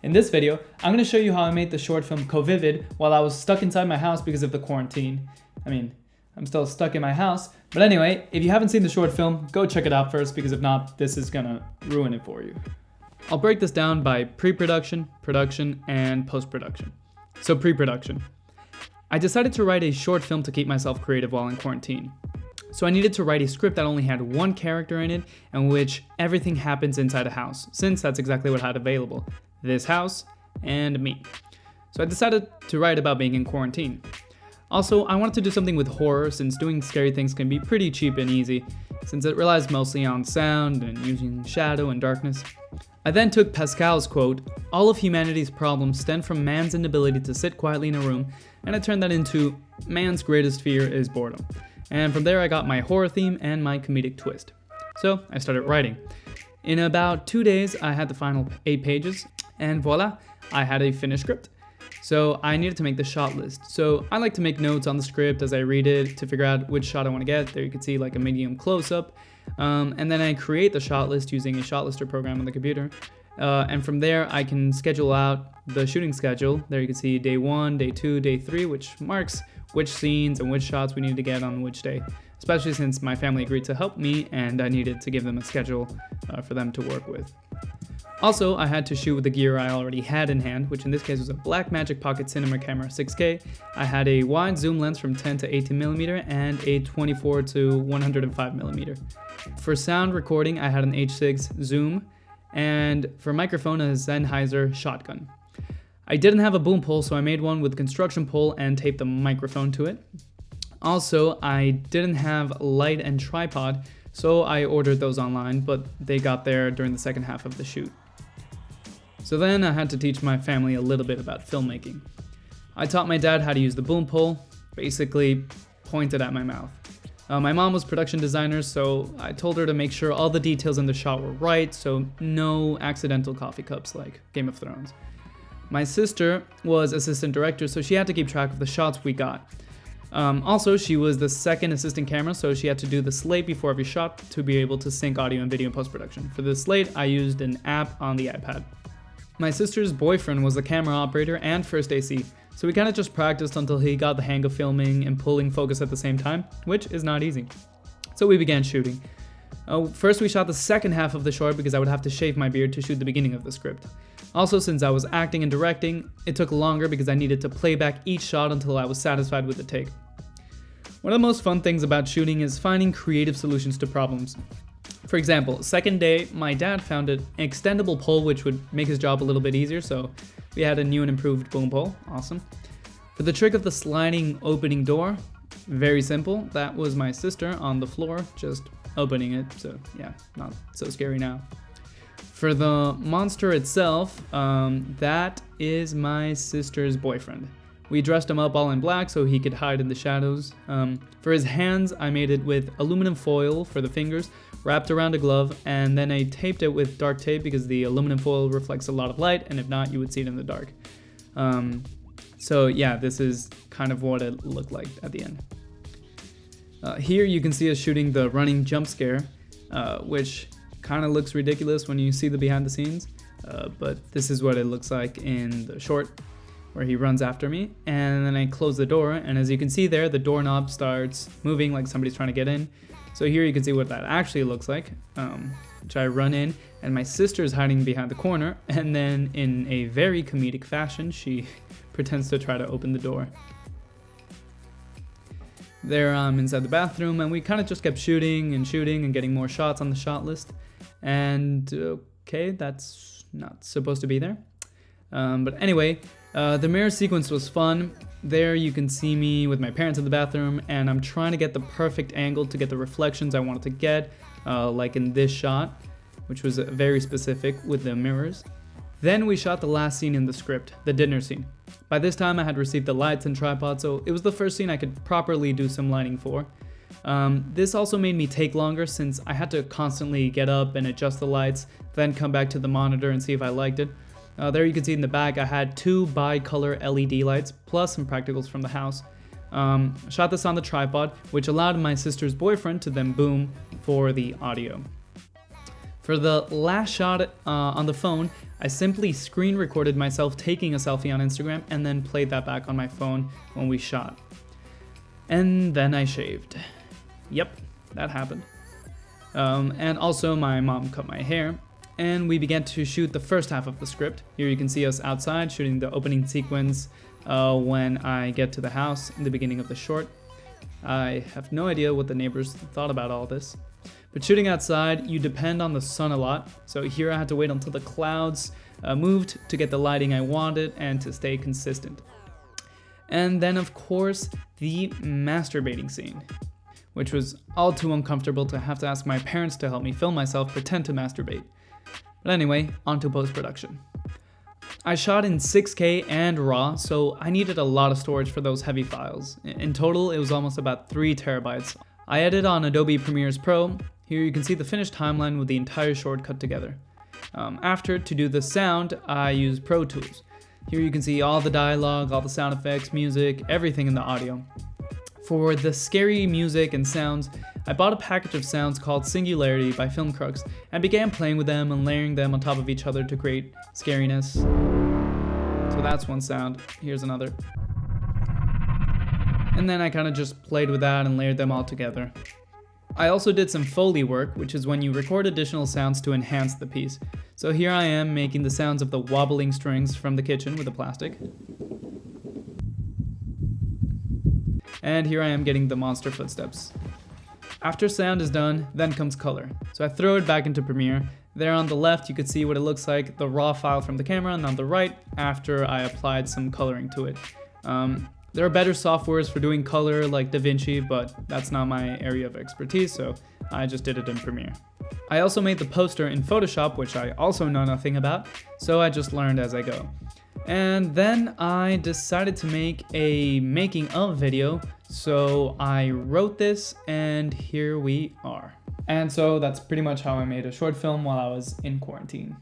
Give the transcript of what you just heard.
In this video, I'm going to show you how I made the short film Covivid while I was stuck inside my house because of the quarantine. I mean, I'm still stuck in my house, but anyway, if you haven't seen the short film, go check it out first because if not, this is going to ruin it for you. I'll break this down by pre-production, production, and post-production. So pre-production. I decided to write a short film to keep myself creative while in quarantine. So I needed to write a script that only had one character in it, in which everything happens inside a house, since that's exactly what I had available. This house, and me. So I decided to write about being in quarantine. Also, I wanted to do something with horror, since doing scary things can be pretty cheap and easy, since it relies mostly on sound and using shadow and darkness. I then took Pascal's quote, "All of humanity's problems stem from man's inability to sit quietly in a room," and I turned that into "Man's greatest fear is boredom." And from there I got my horror theme and my comedic twist. So I started writing. In about 2 days I had the final 8 pages, and voila, I had a finished script. So I needed to make the shot list. So I like to make notes on the script as I read it to figure out which shot I want to get. There you can see like a medium close-up. And then I create the shot list using a shot lister program on the computer. And from there I can schedule out the shooting schedule. There you can see day 1, day 2, day 3, which marks which scenes and which shots we need to get on which day. Especially since my family agreed to help me and I needed to give them a schedule for them to work with. Also, I had to shoot with the gear I already had in hand, which in this case was a Blackmagic Pocket Cinema Camera 6K. I had a wide zoom lens from 10 to 18mm and a 24 to 105mm. For sound recording, I had an H6 zoom, and for microphone, a Sennheiser shotgun. I didn't have a boom pole, so I made one with a construction pole and taped the microphone to it. Also, I didn't have light and tripod, so I ordered those online, but they got there during the second half of the shoot. So then I had to teach my family a little bit about filmmaking. I taught my dad how to use the boom pole, basically pointed at my mouth. My mom was production designer, so I told her to make sure all the details in the shot were right, so no accidental coffee cups like Game of Thrones. My sister was assistant director, so she had to keep track of the shots we got. Also, she was the second assistant camera, so she had to do the slate before every shot to be able to sync audio and video in post-production. For the slate, I used an app on the iPad. My sister's boyfriend was the camera operator and first AC, so we kind of just practiced until he got the hang of filming and pulling focus at the same time, which is not easy. So we began shooting. First we shot the second half of the short because I would have to shave my beard to shoot the beginning of the script. Also, since I was acting and directing, it took longer because I needed to play back each shot until I was satisfied with the take. One of the most fun things about shooting is finding creative solutions to problems. For example, second day, my dad found an extendable pole which would make his job a little bit easier, so we had a new and improved boom pole. Awesome. For the trick of the sliding opening door, very simple. That was my sister on the floor, just opening it, so yeah, not so scary now. For the monster itself, that is my sister's boyfriend. We dressed him up all in black so he could hide in the shadows. For his hands, I made it with aluminum foil for the fingers, wrapped around a glove, and then I taped it with dark tape because the aluminum foil reflects a lot of light, and if not, you would see it in the dark. So yeah, this is kind of what it looked like at the end. Here you can see us shooting the running jump scare, which kind of looks ridiculous when you see the behind the scenes, but this is what it looks like in the short, where he runs after me, and then I close the door, and as you can see there, the doorknob starts moving like somebody's trying to get in. So here you can see what that actually looks like, which I run in, and my sister is hiding behind the corner, and then in a very comedic fashion, she pretends to try to open the door. There I'm inside the bathroom, and we kind of just kept shooting and getting more shots on the shot list. And okay, that's not supposed to be there. But anyway, the mirror sequence was fun. There you can see me with my parents in the bathroom, and I'm trying to get the perfect angle to get the reflections I wanted to get, like in this shot, which was very specific with the mirrors. Then we shot the last scene in the script, the dinner scene. By this time I had received the lights and tripod, so it was the first scene I could properly do some lighting for. This also made me take longer since I had to constantly get up and adjust the lights, then come back to the monitor and see if I liked it. There you can see in the back I had 2 bi-color LED lights plus some practicals from the house. Shot this on the tripod, which allowed my sister's boyfriend to then boom for the audio. For the last shot on the phone, I simply screen recorded myself taking a selfie on Instagram and then played that back on my phone when we shot. And then I shaved. Yep, that happened. And also my mom cut my hair, and we began to shoot the first half of the script. Here you can see us outside shooting the opening sequence when I get to the house in the beginning of the short. I have no idea what the neighbors thought about all this. But shooting outside, you depend on the sun a lot. So here I had to wait until the clouds moved to get the lighting I wanted and to stay consistent. And then of course, the masturbating scene, which was all too uncomfortable to have to ask my parents to help me film myself pretend to masturbate. But anyway, on to post-production. I shot in 6K and RAW, so I needed a lot of storage for those heavy files. In total, it was almost about 3 terabytes. I edited on Adobe Premiere Pro. Here you can see the finished timeline with the entire short cut together. After, to do the sound, I used Pro Tools. Here you can see all the dialogue, all the sound effects, music, everything in the audio. For the scary music and sounds, I bought a package of sounds called Singularity by Film Crux and began playing with them and layering them on top of each other to create scariness. So that's one sound. Here's another. And then I kind of just played with that and layered them all together. I also did some Foley work, which is when you record additional sounds to enhance the piece. So here I am making the sounds of the wobbling strings from the kitchen with the plastic. And here I am getting the monster footsteps. After sound is done, then comes color. So I throw it back into Premiere. There on the left, you could see what it looks like, the raw file from the camera, and on the right, after I applied some coloring to it. There are better softwares for doing color like DaVinci, but that's not my area of expertise, so I just did it in Premiere. I also made the poster in Photoshop, which I also know nothing about, so I just learned as I go. And then I decided to make a making of video, so I wrote this, and here we are. And so that's pretty much how I made a short film while I was in quarantine.